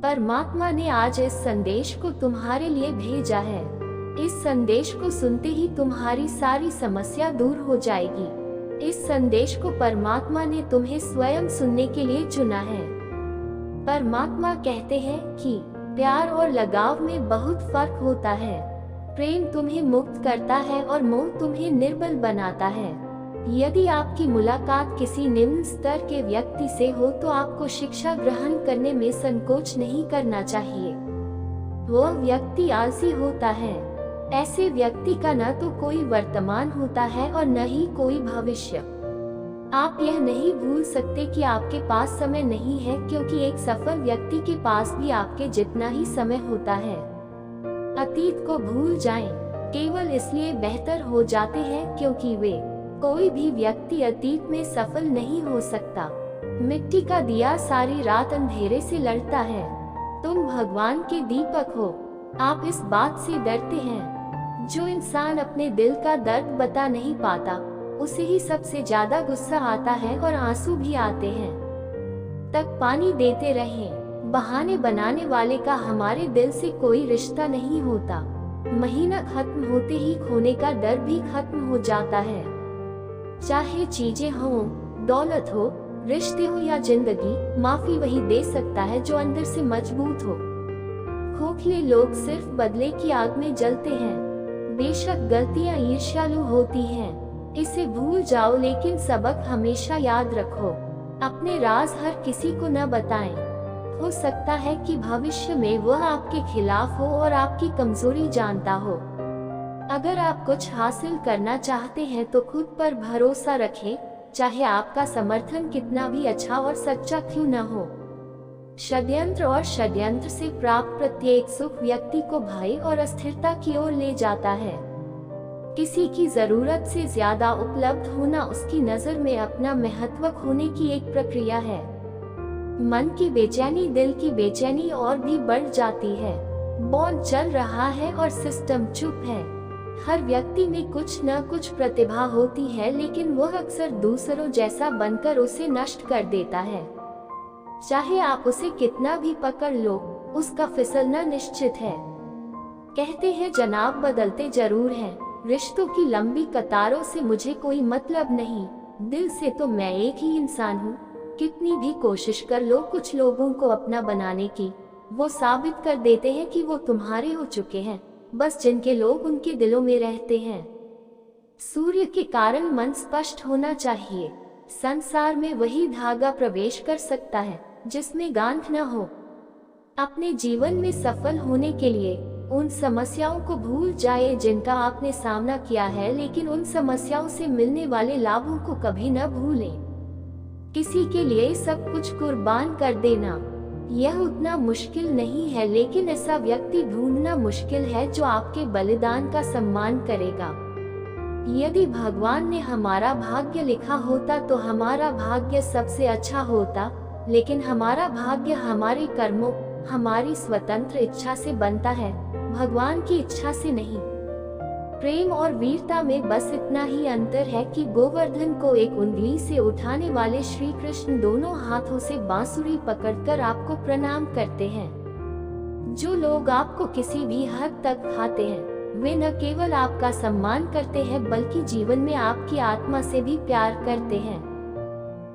परमात्मा ने आज इस संदेश को तुम्हारे लिए भेजा है। इस संदेश को सुनते ही तुम्हारी सारी समस्या दूर हो जाएगी। इस संदेश को परमात्मा ने तुम्हें स्वयं सुनने के लिए चुना है। परमात्मा कहते हैं कि प्यार और लगाव में बहुत फर्क होता है। प्रेम तुम्हें मुक्त करता है और मोह तुम्हें निर्बल बनाता है। यदि आपकी मुलाकात किसी निम्न स्तर के व्यक्ति से हो तो आपको शिक्षा ग्रहण करने में संकोच नहीं करना चाहिए। वह व्यक्ति आलसी होता है। ऐसे व्यक्ति का न तो कोई वर्तमान होता है और न ही कोई भविष्य। आप यह नहीं भूल सकते कि आपके पास समय नहीं है, क्योंकि एक सफल व्यक्ति के पास भी आपके जितना ही समय होता है। अतीत को भूल जाएं, केवल इसलिए बेहतर हो जाते हैं क्योंकि वे कोई भी व्यक्ति अतीत में सफल नहीं हो सकता। मिट्टी का दिया सारी रात अंधेरे से लड़ता है। तुम भगवान के दीपक हो। आप इस बात से डरते हैं। जो इंसान अपने दिल का दर्द बता नहीं पाता, उसे ही सबसे ज्यादा गुस्सा आता है और आंसू भी आते हैं। तक पानी देते रहें। बहाने बनाने वाले का हमारे दिल से कोई रिश्ता नहीं होता। महीना खत्म होते ही खोने का डर भी खत्म हो जाता है। चाहे चीजें हों, दौलत हो, रिश्ते हो या जिंदगी, माफी वही दे सकता है जो अंदर से मजबूत हो। खोखले लोग सिर्फ बदले की आग में जलते हैं। बेशक गलतियां ईर्ष्यालु होती हैं, इसे भूल जाओ, लेकिन सबक हमेशा याद रखो। अपने राज हर किसी को न बताएं। हो सकता है कि भविष्य में वह आपके खिलाफ हो और आपकी कमजोरी जानता हो। अगर आप कुछ हासिल करना चाहते हैं तो खुद पर भरोसा रखें, चाहे आपका समर्थन कितना भी अच्छा और सच्चा क्यों न हो। षड्यंत्र और षड्यंत्र से प्राप्त प्रत्येक सुख व्यक्ति को भय और अस्थिरता की ओर ले जाता है। किसी की जरूरत से ज्यादा उपलब्ध होना उसकी नजर में अपना महत्व खोने की एक प्रक्रिया है। मन की बेचैनी दिल की बेचैनी और भी बढ़ जाती है। बॉन्ड चल रहा है और सिस्टम चुप है। हर व्यक्ति में कुछ न कुछ प्रतिभा होती है, लेकिन वह अक्सर दूसरों जैसा बनकर उसे नष्ट कर देता है। चाहे आप उसे कितना भी पकड़ लो, उसका फिसलना निश्चित है। कहते हैं जनाब बदलते जरूर हैं, रिश्तों की लंबी कतारों से मुझे कोई मतलब नहीं। दिल से तो मैं एक ही इंसान हूँ। कितनी भी कोशिश कर लो कुछ लोगों को अपना बनाने की, वो साबित कर देते हैं कि वो तुम्हारे हो चुके हैं, बस जिनके लोग उनके दिलों में रहते हैं। सूर्य के कारण मन स्पष्ट होना चाहिए। संसार में वही धागा प्रवेश कर सकता है जिसमें गांठ न हो। अपने जीवन में सफल होने के लिए उन समस्याओं को भूल जाए जिनका आपने सामना किया है, लेकिन उन समस्याओं से मिलने वाले लाभों को कभी न भूलें। किसी के लिए सब कुछ कुर्बान कर देना यह उतना मुश्किल नहीं है, लेकिन ऐसा व्यक्ति ढूंढना मुश्किल है जो आपके बलिदान का सम्मान करेगा। यदि भगवान ने हमारा भाग्य लिखा होता तो हमारा भाग्य सबसे अच्छा होता, लेकिन हमारा भाग्य हमारे कर्मों, हमारी स्वतंत्र इच्छा से बनता है, भगवान की इच्छा से नहीं। प्रेम और वीरता में बस इतना ही अंतर है कि गोवर्धन को एक उंगली से उठाने वाले श्री कृष्ण दोनों हाथों से बांसुरी पकड़कर आपको प्रणाम करते हैं। जो लोग आपको किसी भी हद तक खाते हैं, वे न केवल आपका सम्मान करते हैं बल्कि जीवन में आपकी आत्मा से भी प्यार करते हैं।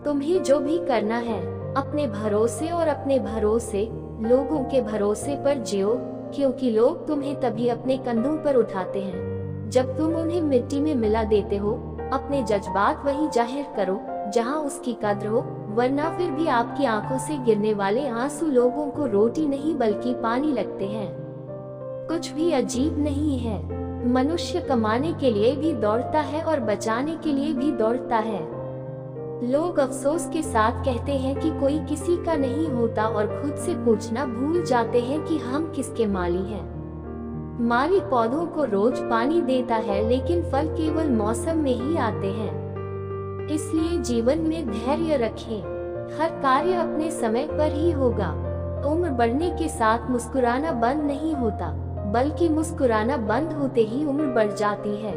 तुम्हें जो भी करना है, अपने भरोसे और अपने भरोसे लोगों के भरोसे पर जियो, क्योंकि लोग तुम्हें तभी अपने कंधों पर उठाते हैं जब तुम उन्हें मिट्टी में मिला देते हो। अपने जज्बात वही जाहिर करो जहां उसकी कद्र हो, वरना फिर भी आपकी आंखों से गिरने वाले आंसू लोगों को रोटी नहीं बल्कि पानी लगते हैं। कुछ भी अजीब नहीं है। मनुष्य कमाने के लिए भी दौड़ता है और बचाने के लिए भी दौड़ता है। लोग अफसोस के साथ कहते हैं कि कोई किसी का नहीं होता और खुद से पूछना भूल जाते हैं कि हम किसके माली हैं। माली पौधों को रोज पानी देता है, लेकिन फल केवल मौसम में ही आते हैं। इसलिए जीवन में धैर्य रखें। हर कार्य अपने समय पर ही होगा। उम्र बढ़ने के साथ मुस्कुराना बंद नहीं होता, बल्कि मुस्कुराना बंद होते ही उम्र बढ़ जाती है।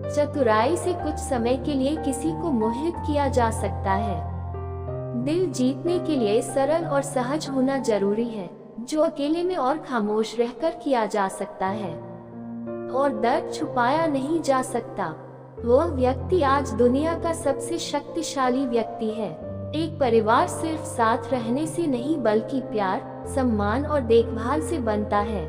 चतुराई से कुछ समय के लिए किसी को मोहित किया जा सकता है। दिल जीतने के लिए सरल और सहज होना जरूरी है, जो अकेले में और खामोश रहकर किया जा सकता है और दर्द छुपाया नहीं जा सकता। वह व्यक्ति आज दुनिया का सबसे शक्तिशाली व्यक्ति है। एक परिवार सिर्फ साथ रहने से नहीं बल्कि प्यार, सम्मान और देखभाल से बनता है।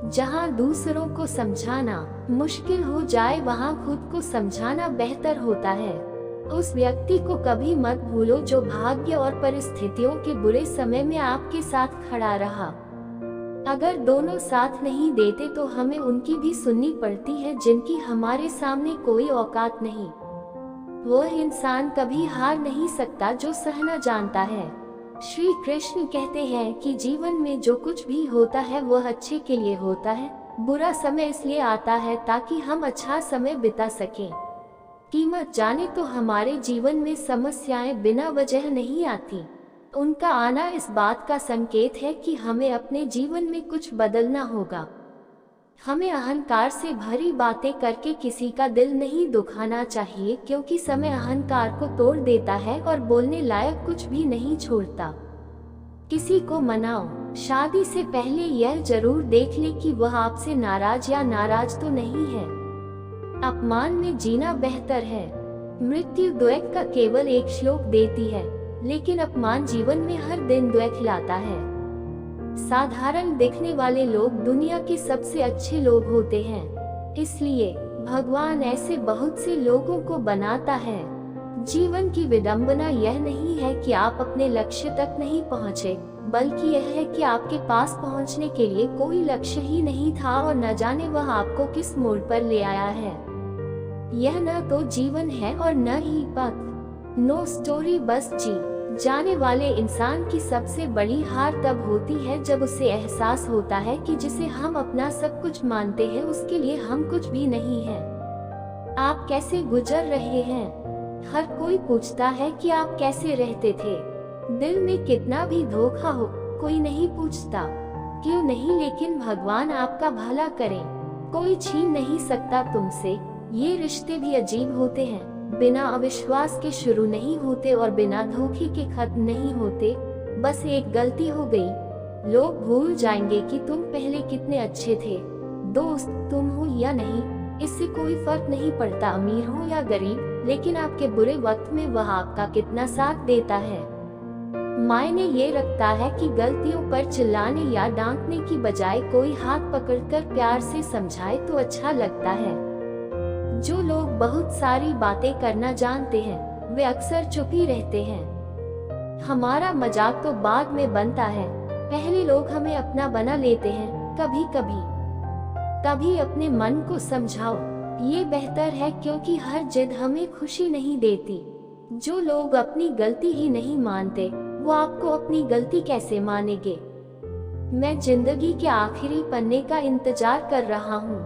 जहां दूसरों को समझाना मुश्किल हो जाए, वहां खुद को समझाना बेहतर होता है। उस व्यक्ति को कभी मत भूलो जो भाग्य और परिस्थितियों के बुरे समय में आपके साथ खड़ा रहा। अगर दोनों साथ नहीं देते तो हमें उनकी भी सुननी पड़ती है जिनकी हमारे सामने कोई औकात नहीं। वह इंसान कभी हार नहीं सकता जो सहना जानता है। श्री कृष्ण कहते हैं कि जीवन में जो कुछ भी होता है वह अच्छे के लिए होता है। बुरा समय इसलिए आता है ताकि हम अच्छा समय बिता सकें। कीमत जाने तो हमारे जीवन में समस्याएं बिना वजह नहीं आती। उनका आना इस बात का संकेत है कि हमें अपने जीवन में कुछ बदलना होगा। हमें अहंकार से भरी बातें करके किसी का दिल नहीं दुखाना चाहिए, क्योंकि समय अहंकार को तोड़ देता है और बोलने लायक कुछ भी नहीं छोड़ता। किसी को मनाओ, शादी से पहले यह जरूर देख ले कि वह आपसे नाराज या नाराज तो नहीं है। अपमान में जीना बेहतर है। मृत्यु द्वैत का केवल एक श्लोक देती है, लेकिन अपमान जीवन में हर दिन द्वैत लाता है। साधारण दिखने वाले लोग दुनिया के सबसे अच्छे लोग होते हैं। इसलिए भगवान ऐसे बहुत से लोगों को बनाता है। जीवन की विडंबना यह नहीं है कि आप अपने लक्ष्य तक नहीं पहुँचे, बल्कि यह है कि आपके पास पहुँचने के लिए कोई लक्ष्य ही नहीं था और न जाने वह आपको किस मोड़ पर ले आया है। यह न तो जीवन है और न ही पथ। नो स्टोरी, बस जी जाने वाले इंसान की सबसे बड़ी हार तब होती है जब उसे एहसास होता है कि जिसे हम अपना सब कुछ मानते हैं उसके लिए हम कुछ भी नहीं हैं। आप कैसे गुजर रहे हैं? हर कोई पूछता है कि आप कैसे रहते थे। दिल में कितना भी धोखा हो, कोई नहीं पूछता क्यों नहीं, लेकिन भगवान आपका भला करे। कोई छीन नहीं सकता तुमसे। ये रिश्ते भी अजीब होते हैं, बिना अविश्वास के शुरू नहीं होते और बिना धोखे के खत्म नहीं होते। बस एक गलती हो गई, लोग भूल जाएंगे कि तुम पहले कितने अच्छे थे। दोस्त तुम हो या नहीं, इससे कोई फर्क नहीं पड़ता अमीर हो या गरीब, लेकिन आपके बुरे वक्त में वह आपका कितना साथ देता है मायने ये रखता है। कि गलतियों पर चिल्लाने या डांटने की बजाय कोई हाथ पकड़कर प्यार से समझाए तो अच्छा लगता है। जो लोग बहुत सारी बातें करना जानते हैं वे अक्सर चुप ही रहते हैं। हमारा मजाक तो बाद में बनता है, पहले लोग हमें अपना बना लेते हैं। कभी कभी अपने मन को समझाओ, ये बेहतर है, क्योंकि हर जिद हमें खुशी नहीं देती। जो लोग अपनी गलती ही नहीं मानते वो आपको अपनी गलती कैसे मानेंगे? मैं जिंदगी के आखिरी पन्ने का इंतजार कर रहा हूँ।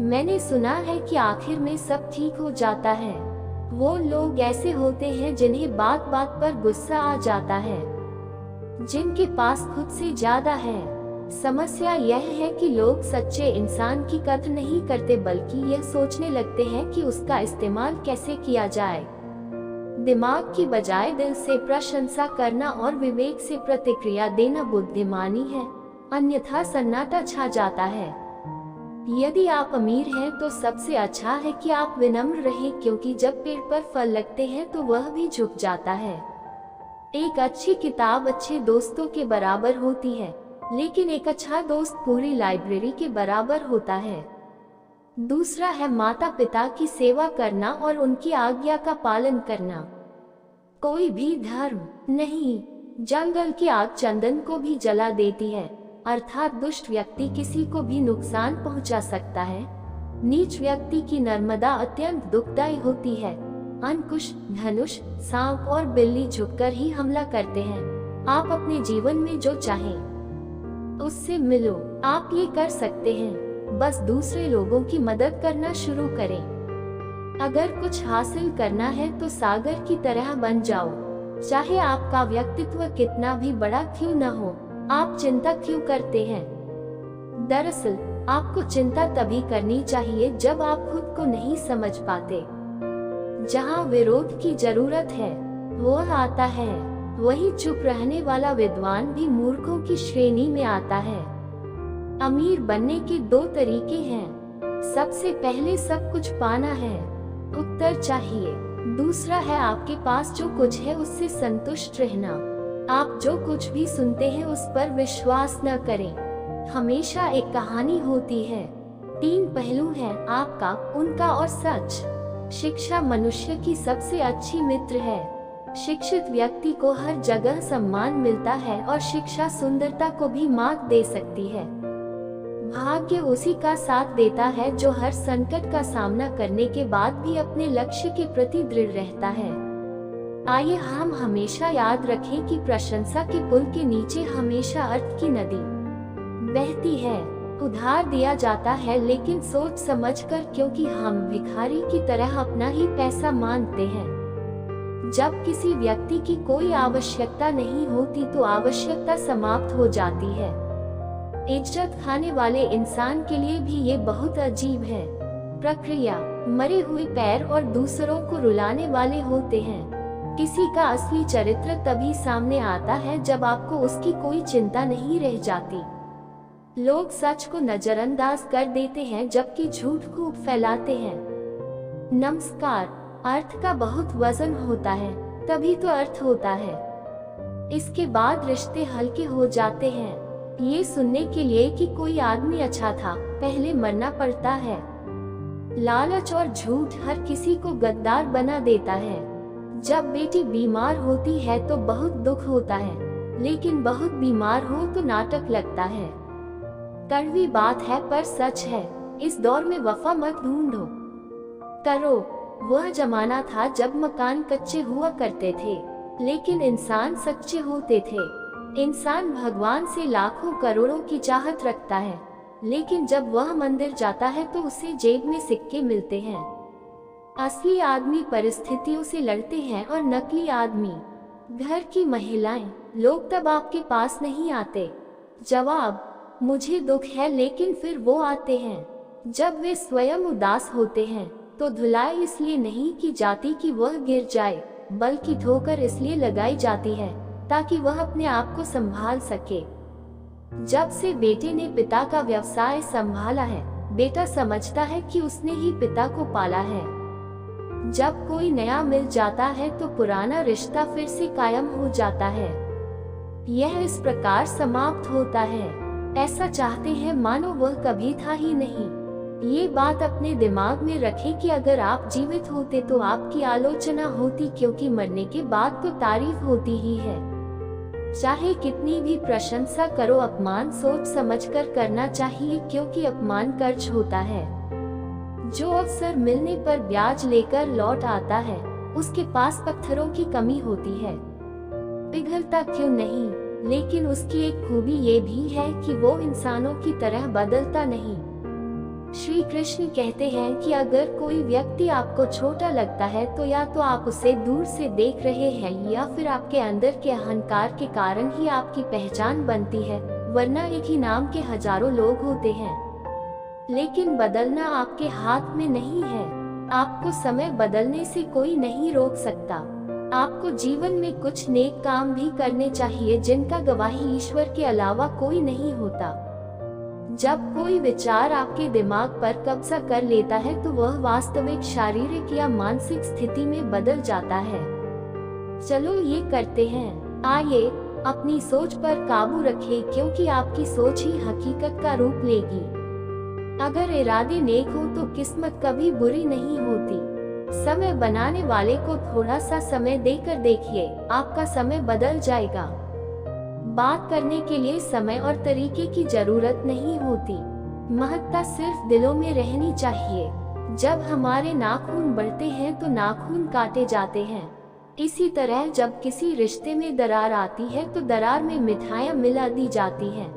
मैंने सुना है कि आखिर में सब ठीक हो जाता है। वो लोग ऐसे होते हैं जिन्हें बात बात पर गुस्सा आ जाता है, जिनके पास खुद से ज्यादा है। समस्या यह है कि लोग सच्चे इंसान की कद्र नहीं करते, बल्कि यह सोचने लगते हैं कि उसका इस्तेमाल कैसे किया जाए। दिमाग की बजाय दिल से प्रशंसा करना और विवेक से प्रतिक्रिया देना बुद्धिमानी है, अन्यथा सन्नाटा छा जाता है। यदि आप अमीर हैं तो सबसे अच्छा है कि आप विनम्र रहें, क्योंकि जब पेड़ पर फल लगते हैं तो वह भी झुक जाता है। एक अच्छी किताब अच्छे दोस्तों के बराबर होती है, लेकिन एक अच्छा दोस्त पूरी लाइब्रेरी के बराबर होता है। दूसरा है माता पिता की सेवा करना और उनकी आज्ञा का पालन करना। कोई भी धर्म नहीं, जंगल की आग चंदन को भी जला देती है, अर्थात दुष्ट व्यक्ति किसी को भी नुकसान पहुंचा सकता है। नीच व्यक्ति की नर्मदा अत्यंत दुखदायी होती है। अंकुश, धनुष, सांप और बिल्ली झुककर ही हमला करते हैं। आप अपने जीवन में जो चाहें उससे मिलो। आप ये कर सकते हैं, बस दूसरे लोगों की मदद करना शुरू करें। अगर कुछ हासिल करना है तो सागर की तरह बन जाओ, चाहे आपका व्यक्तित्व कितना भी बड़ा क्यों न हो। आप चिंता क्यों करते हैं? दरअसल आपको चिंता तभी करनी चाहिए जब आप खुद को नहीं समझ पाते। जहां विरोध की जरूरत है वो आता है। वही चुप रहने वाला विद्वान भी मूर्खों की श्रेणी में आता है। अमीर बनने के दो तरीके हैं। सबसे पहले सब कुछ पाना है, उत्तर चाहिए। दूसरा है आपके पास जो कुछ है उससे संतुष्ट रहना। आप जो कुछ भी सुनते हैं उस पर विश्वास न करें। हमेशा एक कहानी होती है, 3 पहलू हैं, आपका, उनका और सच। शिक्षा मनुष्य की सबसे अच्छी मित्र है। शिक्षित व्यक्ति को हर जगह सम्मान मिलता है और शिक्षा सुंदरता को भी मात दे सकती है। भाग्य उसी का साथ देता है जो हर संकट का सामना करने के बाद भी अपने लक्ष्य के प्रति दृढ़ रहता है। आइए हम हमेशा याद रखें कि प्रशंसा के पुल के नीचे हमेशा अर्थ की नदी बहती है। उधार दिया जाता है लेकिन सोच समझकर, क्योंकि हम भिखारी की तरह अपना ही पैसा मांगते हैं। जब किसी व्यक्ति की कोई आवश्यकता नहीं होती तो आवश्यकता समाप्त हो जाती है। इज्जत खाने वाले इंसान के लिए भी ये बहुत अजीब है। प्रक्रिया मरे हुए पैर और दूसरों को रुलाने वाले होते हैं। किसी का असली चरित्र तभी सामने आता है जब आपको उसकी कोई चिंता नहीं रह जाती। लोग सच को नजरअंदाज कर देते हैं जबकि झूठ खूब फैलाते हैं। नमस्कार, अर्थ का बहुत वजन होता है, तभी तो अर्थ होता है। इसके बाद रिश्ते हल्के हो जाते हैं। ये सुनने के लिए कि कोई आदमी अच्छा था, पहले मरना पड़ता है। लालच और झूठ हर किसी को गद्दार बना देता है। जब बेटी बीमार होती है तो बहुत दुख होता है, लेकिन बहुत बीमार हो तो नाटक लगता है। कड़वी बात है पर सच है, इस दौर में वफा मत ढूंढो, करो। वह जमाना था जब मकान कच्चे हुआ करते थे, लेकिन इंसान सच्चे होते थे। इंसान भगवान से लाखों करोड़ों की चाहत रखता है, लेकिन जब वह मंदिर जाता है तो उसे जेब में सिक्के मिलते हैं। असली आदमी परिस्थितियों से लड़ते हैं और नकली आदमी घर की महिलाएं, लोग तब आपके पास नहीं आते। जवाब, मुझे दुख है, लेकिन फिर वो आते हैं जब वे स्वयं उदास होते हैं। तो धुलाई इसलिए नहीं की जाती कि वह गिर जाए, बल्कि ठोकर इसलिए लगाई जाती है ताकि वह अपने आप को संभाल सके। जब से बेटे ने पिता का व्यवसाय संभाला है, बेटा समझता है कि उसने ही पिता को पाला है। जब कोई नया मिल जाता है तो पुराना रिश्ता फिर से कायम हो जाता है। यह इस प्रकार समाप्त होता है, ऐसा चाहते हैं मानो वह कभी था ही नहीं। ये बात अपने दिमाग में रखें कि अगर आप जीवित होते तो आपकी आलोचना होती, क्योंकि मरने के बाद तो तारीफ होती ही है। चाहे कितनी भी प्रशंसा करो, अपमान सोच समझकर करना चाहिए, क्योंकि अपमान कर्ज होता है। जो अक्सर मिलने पर ब्याज लेकर लौट आता है, उसके पास पत्थरों की कमी होती है। पिघलता क्यों नहीं, लेकिन उसकी एक खूबी ये भी है कि वो इंसानों की तरह बदलता नहीं। श्री कृष्ण कहते हैं कि अगर कोई व्यक्ति आपको छोटा लगता है तो या तो आप उसे दूर से देख रहे हैं, या फिर आपके अंदर के अहंकार के कारण ही आपकी पहचान बनती है, वरना एक ही नाम के हजारों लोग होते हैं। लेकिन बदलना आपके हाथ में नहीं है। आपको समय बदलने से कोई नहीं रोक सकता। आपको जीवन में कुछ नेक काम भी करने चाहिए जिनका गवाही ईश्वर के अलावा कोई नहीं होता। जब कोई विचार आपके दिमाग पर कब्जा कर लेता है तो वह वास्तविक शारीरिक या मानसिक स्थिति में बदल जाता है। चलो ये करते हैं। आइए अपनी सोच पर काबू रखें, क्योंकि आपकी सोच ही हकीकत का रूप लेगी। अगर इरादे नेक हो तो किस्मत कभी बुरी नहीं होती। समय बनाने वाले को थोड़ा सा समय देकर देखिए, आपका समय बदल जाएगा। बात करने के लिए समय और तरीके की जरूरत नहीं होती, महत्ता सिर्फ दिलों में रहनी चाहिए। जब हमारे नाखून बढ़ते हैं तो नाखून काटे जाते हैं। इसी तरह जब किसी रिश्ते में दरार आती है तो दरार में मिठाइयाँ मिला दी जाती हैं।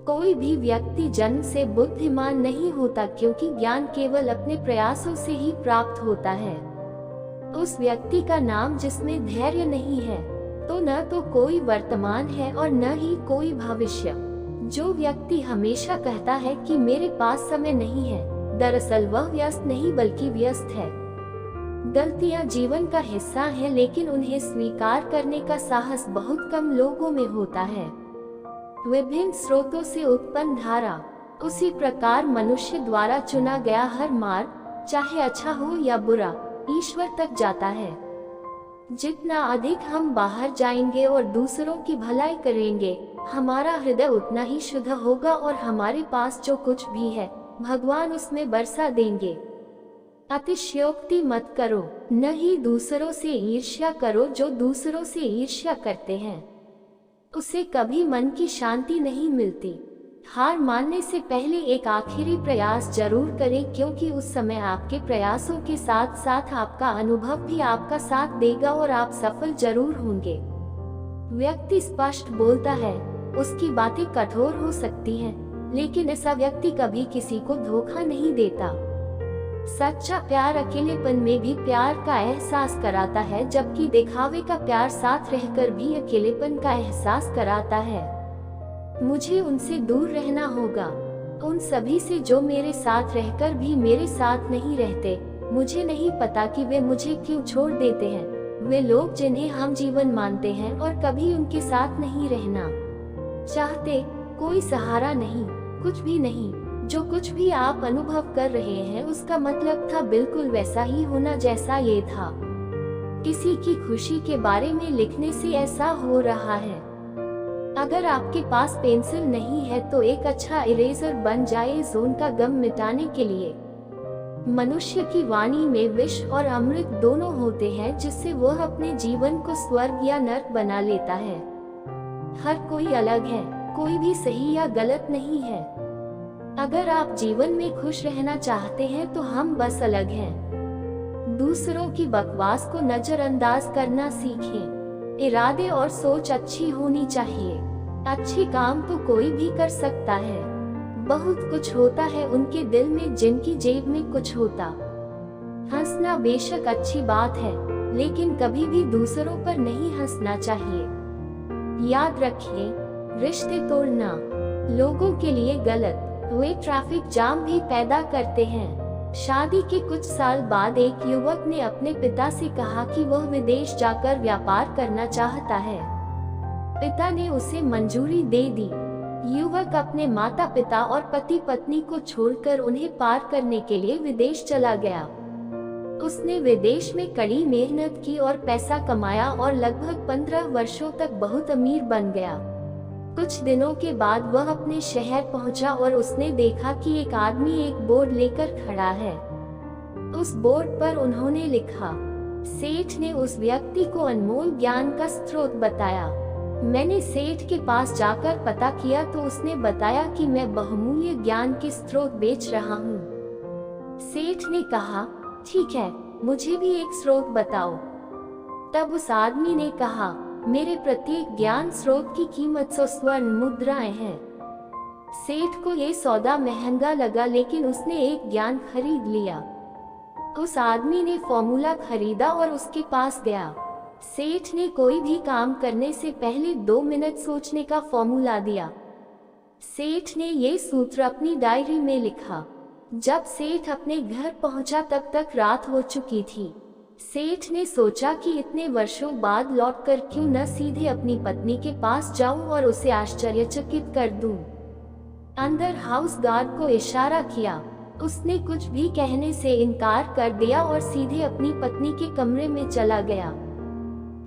कोई भी व्यक्ति जन्म से बुद्धिमान नहीं होता, क्योंकि ज्ञान केवल अपने प्रयासों से ही प्राप्त होता है। उस व्यक्ति का नाम जिसमें धैर्य नहीं है, तो न तो कोई वर्तमान है और न ही कोई भविष्य। जो व्यक्ति हमेशा कहता है कि मेरे पास समय नहीं है, दरअसल वह व्यस्त नहीं बल्कि व्यस्त है। गलतियां जीवन का हिस्सा हैं, लेकिन उन्हें स्वीकार करने का साहस बहुत कम लोगों में होता है। विभिन्न स्रोतों से उत्पन्न धारा, उसी प्रकार मनुष्य द्वारा चुना गया हर मार्ग, चाहे अच्छा हो या बुरा, ईश्वर तक जाता है। जितना अधिक हम बाहर जाएंगे और दूसरों की भलाई करेंगे, हमारा हृदय उतना ही शुद्ध होगा और हमारे पास जो कुछ भी है भगवान उसमें बरसा देंगे। अतिशयोक्ति मत करो, न ही दूसरों से ईर्ष्या करो। जो दूसरों से ईर्ष्या करते हैं उसे कभी मन की शांति नहीं मिलती। हार मानने से पहले एक आखिरी प्रयास जरूर करें, क्योंकि उस समय आपके प्रयासों के साथ साथ आपका अनुभव भी आपका साथ देगा और आप सफल जरूर होंगे। व्यक्ति स्पष्ट बोलता है, उसकी बातें कठोर हो सकती हैं, लेकिन ऐसा व्यक्ति कभी किसी को धोखा नहीं देता। सच्चा प्यार अकेलेपन में भी प्यार का एहसास कराता है, जबकि दिखावे का प्यार साथ रहकर भी अकेलेपन का एहसास कराता है। मुझे उनसे दूर रहना होगा, उन सभी से जो मेरे साथ रहकर भी मेरे साथ नहीं रहते। मुझे नहीं पता कि वे मुझे क्यों छोड़ देते हैं। वे लोग जिन्हें हम जीवन मानते हैं और कभी उनके साथ नहीं रहना चाहते। कोई सहारा नहीं, कुछ भी नहीं। जो कुछ भी आप अनुभव कर रहे हैं उसका मतलब था बिल्कुल वैसा ही होना जैसा ये था। किसी की खुशी के बारे में लिखने से ऐसा हो रहा है। अगर आपके पास पेंसिल नहीं है तो एक अच्छा इरेजर बन जाए जोन का गम मिटाने के लिए। मनुष्य की वाणी में विष और अमृत दोनों होते हैं, जिससे वह अपने जीवन को स्वर्ग या नर्क बना लेता है। हर कोई अलग है, कोई भी सही या गलत नहीं है। अगर आप जीवन में खुश रहना चाहते हैं तो हम बस अलग हैं। दूसरों की बकवास को नजरअंदाज करना सीखें। इरादे और सोच अच्छी होनी चाहिए। अच्छे काम तो कोई भी कर सकता है। बहुत कुछ होता है उनके दिल में जिनकी जेब में कुछ होता। हंसना बेशक अच्छी बात है, लेकिन कभी भी दूसरों पर नहीं हंसना चाहिए। याद रखिए, रिश्ते तोड़ना लोगों के लिए गलत, वे ट्रैफिक जाम भी पैदा करते हैं। शादी के कुछ साल बाद एक युवक ने अपने पिता से कहा कि वह विदेश जाकर व्यापार करना चाहता है। पिता ने उसे मंजूरी दे दी। युवक अपने माता पिता और पति पत्नी को छोड़कर उन्हें पार करने के लिए विदेश चला गया। उसने विदेश में कड़ी मेहनत की और पैसा कमाया और लगभग 15 वर्षों तक बहुत अमीर बन गया। कुछ दिनों के बाद वह अपने शहर पहुंचा और उसने देखा कि एक आदमी एक बोर्ड लेकर खड़ा है। उस बोर्ड पर उन्होंने लिखा। सेठ ने उस व्यक्ति को अनमोल ज्ञान का स्रोत बताया। मैंने सेठ के पास जाकर पता किया तो उसने बताया कि मैं बहुमूल्य ज्ञान के स्रोत बेच रहा हूँ। सेठ ने कहा, ठीक है, मुझे भी एक स्रोत बताओ। तब उस आदमी ने कहा, मेरे प्रत्येक ज्ञान स्रोत की कीमत 100 स्वर्ण मुद्राएं हैं। सेठ को ये सौदा महंगा लगा, लेकिन उसने एक ज्ञान खरीद लिया। उस आदमी ने फॉर्मूला खरीदा और उसके पास गया। सेठ ने कोई भी काम करने से पहले 2 मिनट सोचने का फॉर्मूला दिया। सेठ ने ये सूत्र अपनी डायरी में लिखा। जब सेठ अपने घर पहुंचा तब तक रात हो चुकी थी। सेठ ने सोचा कि इतने वर्षों बाद लौटकर क्यों न सीधे अपनी पत्नी के पास जाऊं और उसे आश्चर्यचकित कर दूं। अंदर हाउस गार्ड को इशारा किया। उसने कुछ भी कहने से इनकार कर दिया और सीधे अपनी पत्नी के कमरे में चला गया।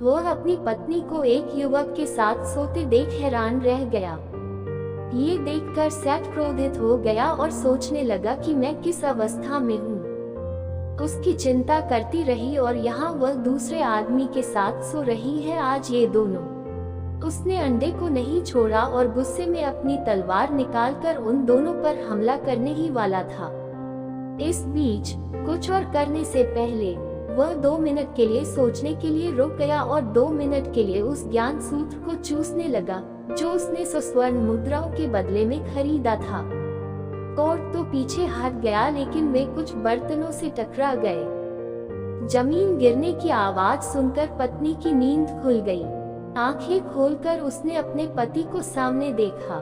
वह अपनी पत्नी को एक युवक के साथ सोते देख हैरान रह गया। ये देखकर सेठ क्रोधित हो गया और सोचने लगा कि मैं किस अवस्था में हूँ। उसकी चिंता करती रही और यहाँ वह दूसरे आदमी के साथ सो रही है आज ये दोनों। उसने अंडे को नहीं छोड़ा और गुस्से में अपनी तलवार निकालकर उन दोनों पर हमला करने ही वाला था। इस बीच कुछ और करने से पहले वह 2 मिनट के लिए सोचने के लिए रुक गया और 2 मिनट के लिए उस ज्ञान सूत्र को चूसने लगा जो उसने 100 स्वर्ण मुद्राओं के बदले में खरीदा था। कोर्ट तो पीछे हट गया, लेकिन वे कुछ बर्तनों से टकरा गए। जमीन गिरने की आवाज सुनकर पत्नी की नींद खुल गई। आंखें खोलकर उसने अपने पति को सामने देखा।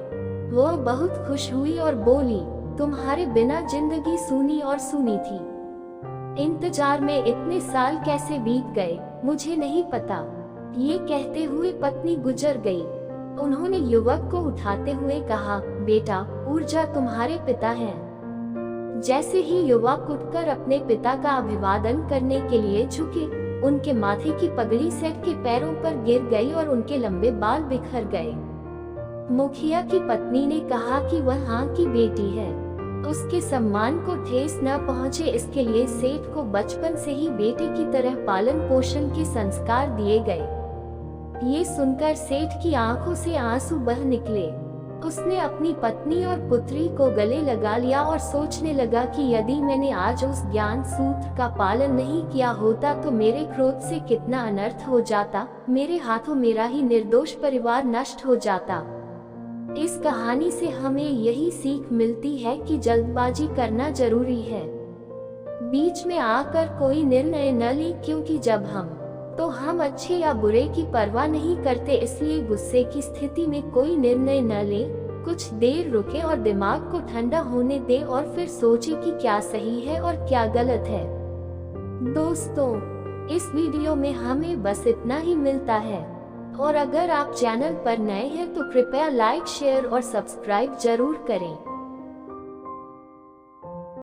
वह बहुत खुश हुई और बोली, तुम्हारे बिना जिंदगी सूनी और सूनी थी। इंतजार में इतने साल कैसे बीत गए मुझे नहीं पता। ये कहते हुए पत्नी गुजर गई। उन्होंने युवक को उठाते हुए कहा, बेटा ऊर्जा तुम्हारे पिता हैं। जैसे ही युवक उठकर अपने पिता का अभिवादन करने के लिए झुके, उनके माथे की पगड़ी सेठ के पैरों पर गिर गई और उनके लंबे बाल बिखर गए। मुखिया की पत्नी ने कहा कि वह हाँ की बेटी है, उसके सम्मान को ठेस न पहुंचे इसके लिए सेठ को बचपन से ही बेटे की तरह पालन पोषण के संस्कार दिए गए। ये सुनकर सेठ की आंखों से आंसू बह निकले। उसने अपनी पत्नी और पुत्री को गले लगा लिया और सोचने लगा कि यदि मैंने आज उस ज्ञान सूत्र का पालन नहीं किया होता तो मेरे क्रोध से कितना अनर्थ हो जाता, मेरे हाथों मेरा ही निर्दोष परिवार नष्ट हो जाता। इस कहानी से हमें यही सीख मिलती है कि जल्दबाजी करना जरूरी है। बीच में आकर कोई निर्णय न लें, क्योंकि जब हम अच्छे या बुरे की परवाह नहीं करते, इसलिए गुस्से की स्थिति में कोई निर्णय न लें। कुछ देर रुके और दिमाग को ठंडा होने दें और फिर सोचें कि क्या सही है और क्या गलत है। दोस्तों, इस वीडियो में हमें बस इतना ही मिलता है, और अगर आप चैनल पर नए हैं तो कृपया लाइक, शेयर और सब्सक्राइब जरूर करें।